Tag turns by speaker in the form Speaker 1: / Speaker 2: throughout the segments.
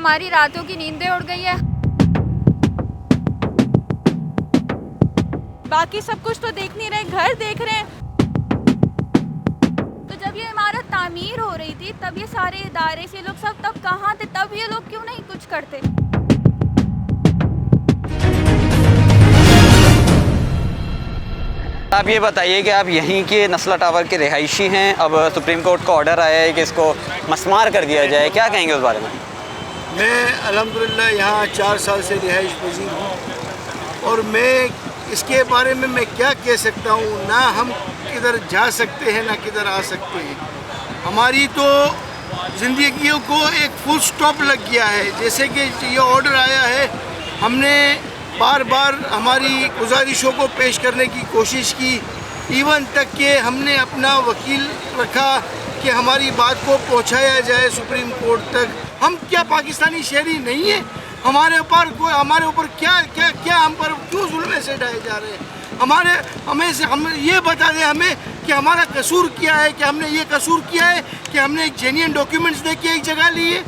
Speaker 1: हमारी रातों की नींदें उड़ गई है।
Speaker 2: बाकी सब कुछ तो देख नहीं रहे, घर देख रहे हैं।
Speaker 1: तो जब ये इमारत तामीर हो रही थी तब ये सारे इदारे से लोग सब तब कहाँ थे? तब ये लोग क्यों नहीं कुछ करते?
Speaker 3: आप ये बताइए कि आप यहीं के नस्ला टावर के रिहायशी हैं। अब सुप्रीम कोर्ट का ऑर्डर आया है कि इसको मस्मार कर दिया जाए, क्या कहेंगे उस बारे में?
Speaker 4: मैं अल्हम्दुलिल्लाह यहाँ 4 साल से रिहाइश पजीर हूँ और मैं इसके बारे में मैं क्या कह सकता हूँ। ना हम किधर जा सकते हैं ना किधर आ सकते हैं। हमारी तो ज़िंदगी को एक फुल स्टॉप लग गया है। जैसे कि ये ऑर्डर आया है, हमने बार बार हमारी गुजारिशों को पेश करने की कोशिश की, इवन तक कि हमने अपना वकील रखा कि हमारी बात को पहुंचाया जाए सुप्रीम कोर्ट तक। हम क्या पाकिस्तानी शहरी नहीं है? हमारे ऊपर क्या हम पर क्यों जुल्म से ढाए जा रहे हैं? हम ये बता दें हमें कि हमारा कसूर क्या है, कि हमने ये कसूर किया है कि हमने एक जेन्युइन डॉक्यूमेंट्स दे के एक जगह ली है।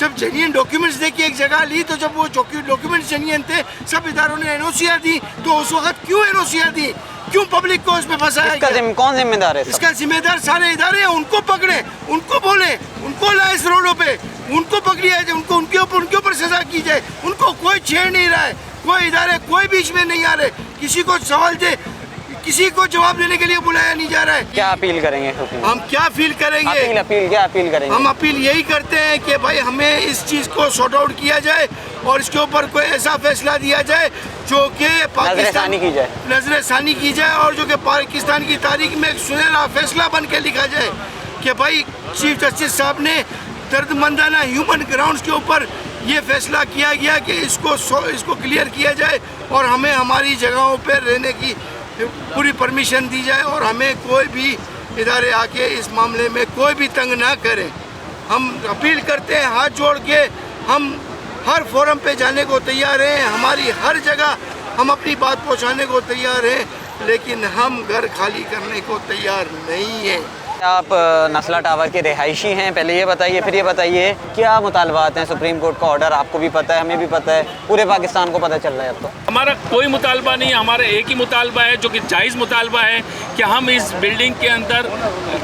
Speaker 4: जब जेन्युइन डॉक्यूमेंट्स दे के एक जगह ली तो जब वो डॉक्यूमेंट्स जेन्युइन थे, सब इदारों ने एनओसीआर दी, तो उस वक्त क्यों एनओसीआर दी? क्यों पब्लिक को उसमें फंसाया गया?
Speaker 3: कौन जिम्मेदार है?
Speaker 4: इसका जिम्मेदार सारे इदारे हैं। उनको पकड़े, उनको बोले, उनको लाए इस रोडों पे, उनको पकड़िया जाए, उनके ऊपर सजा की जाए। उनको कोई छेड़ नहीं रहा है, कोई इदारे कोई बीच में नहीं आ रहे। किसी को सवाल दे, किसी को जवाब देने के लिए बुलाया नहीं जा रहा है।
Speaker 3: क्या अपील करेंगे?
Speaker 4: हम क्या अपील करेंगे?
Speaker 3: क्या अपील करेंगे?
Speaker 4: हम अपील यही करते हैं कि भाई हमें इस चीज़ को सॉर्ट आउट किया जाए और इसके ऊपर कोई ऐसा फैसला दिया जाए जो कि पाकिस्तान नजरसानी की जाए और जो कि पाकिस्तान की तारीख में एक सुनहरा फैसला बन के लिखा जाए कि भाई चीफ जस्टिस साहब ने दर्दमंदाना ह्यूमन ग्राउंड्स के ऊपर ये फैसला किया गया कि इसको क्लियर किया जाए और हमें हमारी जगहों पर रहने की पूरी परमिशन दी जाए और हमें कोई भी इदारे आके इस मामले में कोई भी तंग ना करें। हम अपील करते हैं हाथ जोड़ के, हम हर फोरम पे जाने को तैयार हैं, हमारी हर जगह हम अपनी बात पहुंचाने को तैयार हैं, लेकिन हम घर खाली करने को तैयार नहीं हैं।
Speaker 3: आप नस्ला टावर के रिहायशी हैं, पहले ये बताइए, फिर ये बताइए क्या मुतालबात हैं? सुप्रीम कोर्ट का ऑर्डर आपको भी पता है, हमें भी पता है, पूरे पाकिस्तान को पता चल रहा है अब तो।
Speaker 5: हमारा कोई मुतालबा नहीं है, हमारा एक ही मुतालबा है जो कि जायज़ मुतालबा है कि हम इस बिल्डिंग के अंदर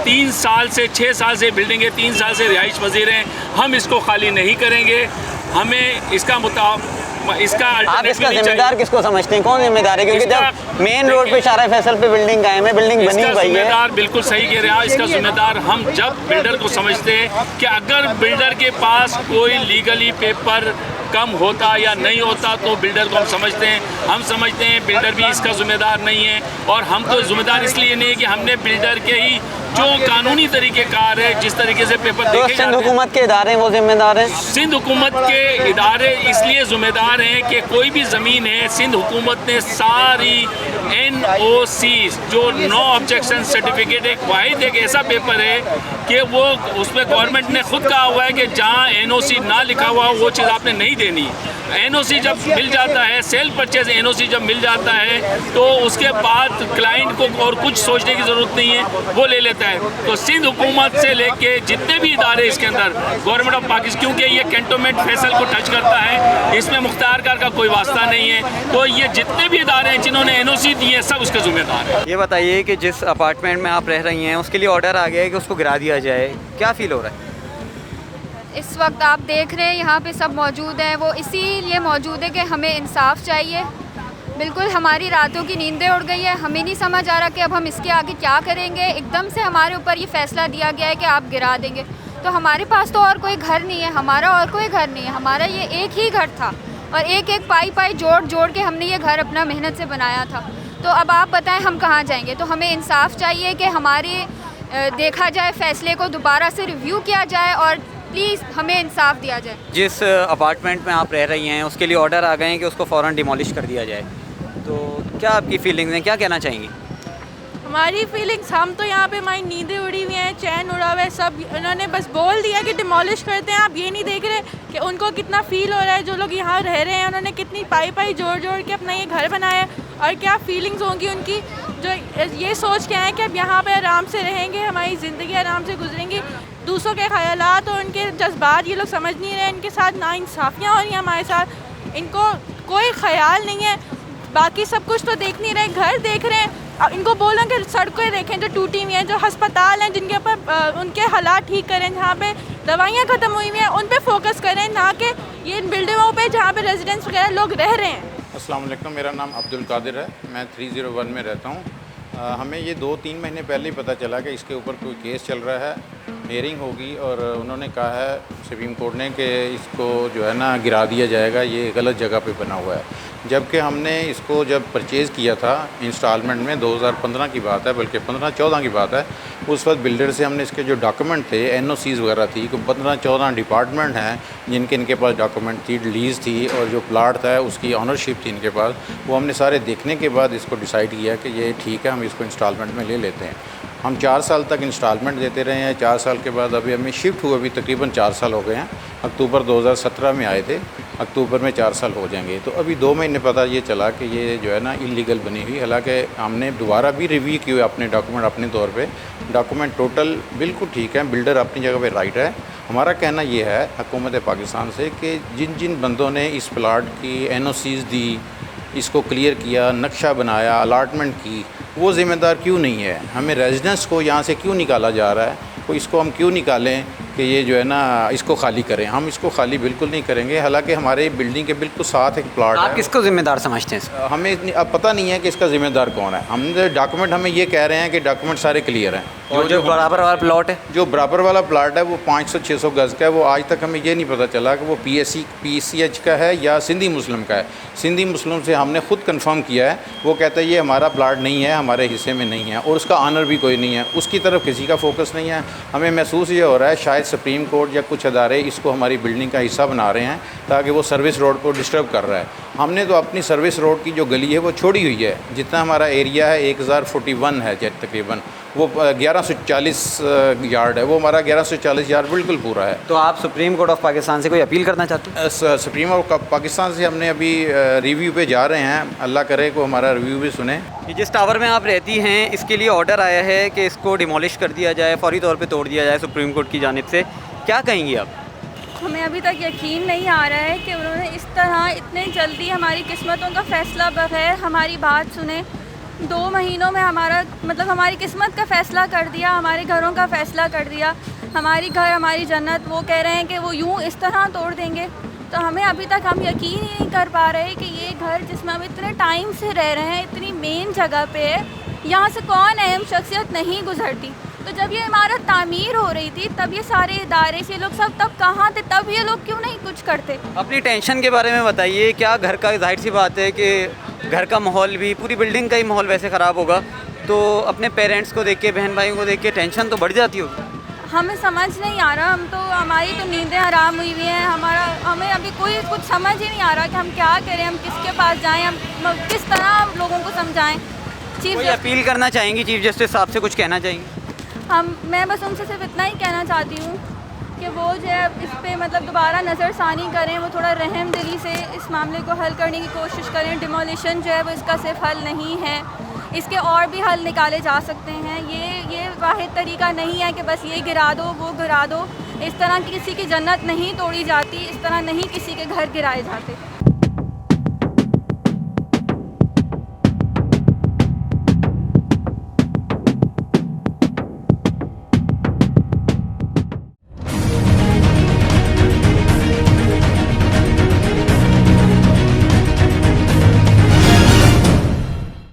Speaker 5: 3 साल से 6 साल से बिल्डिंग है, 3 साल से रिहाइश पजीर हैं, हम इसको खाली नहीं करेंगे। हमें इसका
Speaker 3: आप इसका जिम्मेदार किसको समझते हैं? कौन जिम्मेदार है? क्योंकि जब मेन रोड पे शारा फैसल पे बिल्डिंग कायम है, बिल्डिंग बनी हुई है।
Speaker 5: जिम्मेदार बिल्कुल सही कह रहे हैं। इसका जिम्मेदार हम जब बिल्डर को समझते हैं कि अगर बिल्डर के पास कोई लीगली पेपर कम होता या नहीं होता तो बिल्डर को हम समझते हैं बिल्डर भी इसका जिम्मेदार नहीं है। और हम तो जिम्मेदार इसलिए नहीं है कि हमने बिल्डर के ही जो कानूनी तरीक़ेकार है, जिस तरीके से पेपर देखे
Speaker 3: सिंध हुकूमत के इदारे वो जिम्मेदार हैं।
Speaker 5: सिंध हुकूमत के इदारे इसलिए जिम्मेदार हैं कि कोई भी ज़मीन है, सिंध हुकूमत ने सारी NOC जो नो ऑब्जेक्शन सर्टिफिकेट एक ऐसा पेपर है कि वो उसमें गवर्नमेंट ने खुद कहा हुआ है कि जहाँ NOC ना लिखा हुआ वो चीज़ आपने नहीं देनी। NOC जब मिल जाता है, सेल्फ परचेज NOC जब मिल जाता है तो उसके बाद क्लाइंट को और कुछ सोचने की ज़रूरत नहीं है, वो ले लेता है। तो सिंध हुकूमत से लेके जितने भी इदारे इसके अंदर गवर्नमेंट ऑफ पाकिस्तान, क्योंकि ये कैंटोनमेंट फैसल को टच करता है, इसमें मुख्तारकार का कोई वास्ता नहीं है, तो ये जितने भी इदारे हैं जिन्होंने NOC दी है सब उसके जिम्मेदार है।
Speaker 3: ये बताइए कि जिस अपार्टमेंट में आप रह रही हैं उसके लिए ऑर्डर आ गया है कि उसको गिरा दिया जाए, क्या फील हो रहा है?
Speaker 1: इस वक्त आप देख रहे हैं यहाँ पे सब मौजूद हैं, वो इसीलिए मौजूद है कि हमें इंसाफ चाहिए। बिल्कुल हमारी रातों की नींदें उड़ गई है, हमें नहीं समझ आ रहा कि अब हम इसके आगे क्या करेंगे। एकदम से हमारे ऊपर ये फैसला दिया गया है कि आप गिरा देंगे, तो हमारे पास तो और कोई घर नहीं है, हमारा और कोई घर नहीं है, हमारा ये एक ही घर था और एक पाई जोड़ के हमने ये घर अपना मेहनत से बनाया था। तो अब आप बताएं हम कहाँ जाएंगे? तो हमें इंसाफ चाहिए कि हमारी देखा जाए, फैसले को दोबारा से रिव्यू किया जाए और प्लीज़ हमें इंसाफ दिया जाए।
Speaker 3: जिस अपार्टमेंट में आप रह रही हैं उसके लिए ऑर्डर आ गए हैं कि उसको फ़ौरन डिमोलिश कर दिया जाए, तो क्या आपकी फीलिंग्स हैं, क्या कहना चाहेंगी?
Speaker 2: हमारी फीलिंग्स, हम तो यहाँ पे हमारी नींदें उड़ी हुई हैं, चैन उड़ा हुआ है सब। उन्होंने बस बोल दिया कि डिमोलिश करते हैं। आप ये नहीं देख रहे कि उनको कितना फ़ील हो रहा है, जो लोग यहाँ रह रहे हैं उन्होंने कितनी पाई जोड़ के अपना ये घर बनाया है और क्या फीलिंग्स होंगी उनकी, जो ये सोच के आए कि अब यहाँ पर आराम से रहेंगे, हमारी ज़िंदगी आराम से गुजरेंगी। दूसरों के ख्यालात और उनके जज्बात ये लोग समझ नहीं रहे। इनके साथ नाइंसाफ़ियाँ हो रही हैं हमारे साथ, इनको कोई ख्याल नहीं है। बाकी सब कुछ तो देख नहीं रहे, घर देख रहे हैं। अब इनको बोलें कि सड़कें देखें जो टूटी हुई हैं, जो अस्पताल हैं जिनके ऊपर उनके हालात ठीक करें, जहाँ पे दवाइयाँ ख़त्म हुई हुई हैं उन पे फोकस करें, ना कि ये इन बिल्डिंगों पे जहाँ पे रेजिडेंट्स वगैरह लोग रह रहे हैं।
Speaker 6: अस्सलाम वालेकुम, मेरा नाम अब्दुल कादिर है, मैं 301 में रहता हूँ। हमें ये 2-3 महीने पहले ही पता चला कि इसके ऊपर कोई केस चल रहा है, हियरिंग होगी और उन्होंने कहा है सुप्रीम कोर्ट ने कि इसको जो है ना गिरा दिया जाएगा, ये गलत जगह पे बना हुआ है। जबकि हमने इसको जब परचेज़ किया था इंस्टॉलमेंट में 2015 की बात है, बल्कि 15-14 की बात है, उस वक्त बिल्डर से हमने इसके जो डॉक्यूमेंट थे, NOCs वगैरह थी, कि 15-14 डिपार्टमेंट हैं जिनके इनके पास डॉक्यूमेंट थी, लीज़ थी और जो प्लाट था उसकी ऑनरशिप थी इनके पास। वो हमने सारे देखने के बाद इसको डिसाइड किया कि ये ठीक है, हम इसको इंस्टॉलमेंट में ले लेते हैं। हम 4 साल तक इंस्टॉलमेंट देते रहे हैं। 4 साल के बाद अभी हमें शिफ्ट हुए भी तकरीबन 4 साल हो गए हैं। अक्टूबर 2017 में आए थे, अक्टूबर में 4 साल हो जाएंगे। तो अभी 2 महीने पता ये चला कि ये जो है ना इलीगल बनी हुई। हालांकि हमने दोबारा भी रिव्यू किए अपने डॉक्यूमेंट, अपने तौर पे डॉक्यूमेंट टोटल बिल्कुल ठीक है, बिल्डर अपनी जगह पे राइट है। हमारा कहना ये है हुकूमत पाकिस्तान से कि जिन जिन बंदों ने इस प्लाट की NOCs दी, इसको क्लियर किया, नक्शा बनाया, अलाटमेंट की, वो ज़िम्मेदार क्यों नहीं है? हमें रेजिडेंट्स को यहाँ से क्यों निकाला जा रहा है? तो इसको हम क्यों निकालें कि ये जो है ना इसको खाली करें? हम इसको खाली बिल्कुल नहीं करेंगे। हालांकि हमारे बिल्डिंग के बिल्कुल साथ एक प्लाट है।
Speaker 3: आप किसको ज़िम्मेदार समझते हैं?
Speaker 6: हमें अब पता नहीं है कि इसका ज़िम्मेदार कौन है। हमने डॉक्यूमेंट हमें ये कह रहे हैं कि डॉक्यूमेंट सारे क्लियर हैं।
Speaker 3: और जो बराबर वाला प्लॉट है,
Speaker 6: जो बराबर वाला प्लाट है वो 500-600 गज़ का है। वो आज तक हमें ये नहीं पता चला कि वो PCH का है या सिंधी मुस्लिम का है। सिंधी मुस्लिम से हमने ख़ुद कंफर्म किया है, वो कहता है ये हमारा प्लाट नहीं है, हमारे हिस्से में नहीं है और उसका ऑनर भी कोई नहीं है। उसकी तरफ किसी का फोकस नहीं है। हमें महसूस ये हो रहा है शायद सुप्रीम कोर्ट या कुछ अदारे इसको हमारी बिल्डिंग का हिस्सा बना रहे हैं ताकि वो सर्विस रोड को डिस्टर्ब कर रहा है। हमने तो अपनी सर्विस रोड की जो गली है वो छोड़ी हुई है। जितना हमारा एरिया है 1041 है तकरीबन, वो 1140 यार्ड है, वो हमारा 1140 यार्ड बिल्कुल पूरा है।
Speaker 3: तो आप सुप्रीम कोर्ट ऑफ पाकिस्तान से कोई अपील करना चाहते हैं?
Speaker 6: सुप्रीम कोर्ट ऑफ पाकिस्तान से हमने अभी रिव्यू पे जा रहे हैं। अल्लाह करे को हमारा रिव्यू भी सुने।
Speaker 3: जिस टावर में आप रहती हैं इसके लिए ऑर्डर आया है कि इसको डिमोलिश कर दिया जाए, फौरी तौर पे तोड़ दिया जाए सुप्रीम कोर्ट की जानिब से, क्या कहेंगी आप?
Speaker 1: हमें अभी तक यकीन नहीं आ रहा है कि उन्होंने इस तरह इतने जल्दी हमारी किस्मतों का फ़ैसला बगैर हमारी बात सुने 2 महीनों में हमारी किस्मत का फ़ैसला कर दिया, हमारे घरों का फ़ैसला कर दिया। हमारी घर हमारी जन्नत, वो कह रहे हैं कि वो यूँ इस तरह तोड़ देंगे। तो हमें अभी तक हम यकीन ही नहीं कर पा रहे कि ये घर जिसमें हम इतने टाइम से रह रहे हैं, इतनी मेन जगह पे है, यहाँ से कौन अहम शख्सियत नहीं गुजरती। तो जब ये इमारत तामीर हो रही थी तब ये सारे इदारे से लोग सब तब कहाँ थे? तब ये लोग क्यों नहीं कुछ करते?
Speaker 3: अपनी टेंशन के बारे में बताइए। क्या घर का, जाहिर सी बात है कि घर का माहौल भी, पूरी बिल्डिंग का ही माहौल वैसे ख़राब होगा, तो अपने पेरेंट्स को देख के, बहन भाइयों को देख के टेंशन तो बढ़ जाती होगी।
Speaker 1: हमें समझ नहीं आ रहा, हमारी तो नींदें हराम हुई हुई हैं। हमें अभी कुछ समझ ही नहीं आ रहा कि हम क्या करें, हम किसके पास जाएं, हम किस तरह लोगों को समझाएं।
Speaker 3: कोई अपील करना चाहेंगी चीफ जस्टिस साहब से, कुछ कहना चाहेंगी?
Speaker 1: मैं बस उनसे सिर्फ इतना ही कहना चाहती हूँ कि वो जो है इस पर दोबारा नज़रसानी करें, वो थोड़ा रहम दिली से इस मामले को हल करने की कोशिश करें। डिमोलिशन जो है वो इसका सिर्फ हल नहीं है, इसके और भी हल निकाले जा सकते हैं। ये वाहिद तरीका नहीं है कि बस ये गिरा दो, वो गिरा दो। इस तरह की किसी की जन्नत नहीं तोड़ी जाती, इस तरह नहीं किसी के घर गिराए जाते।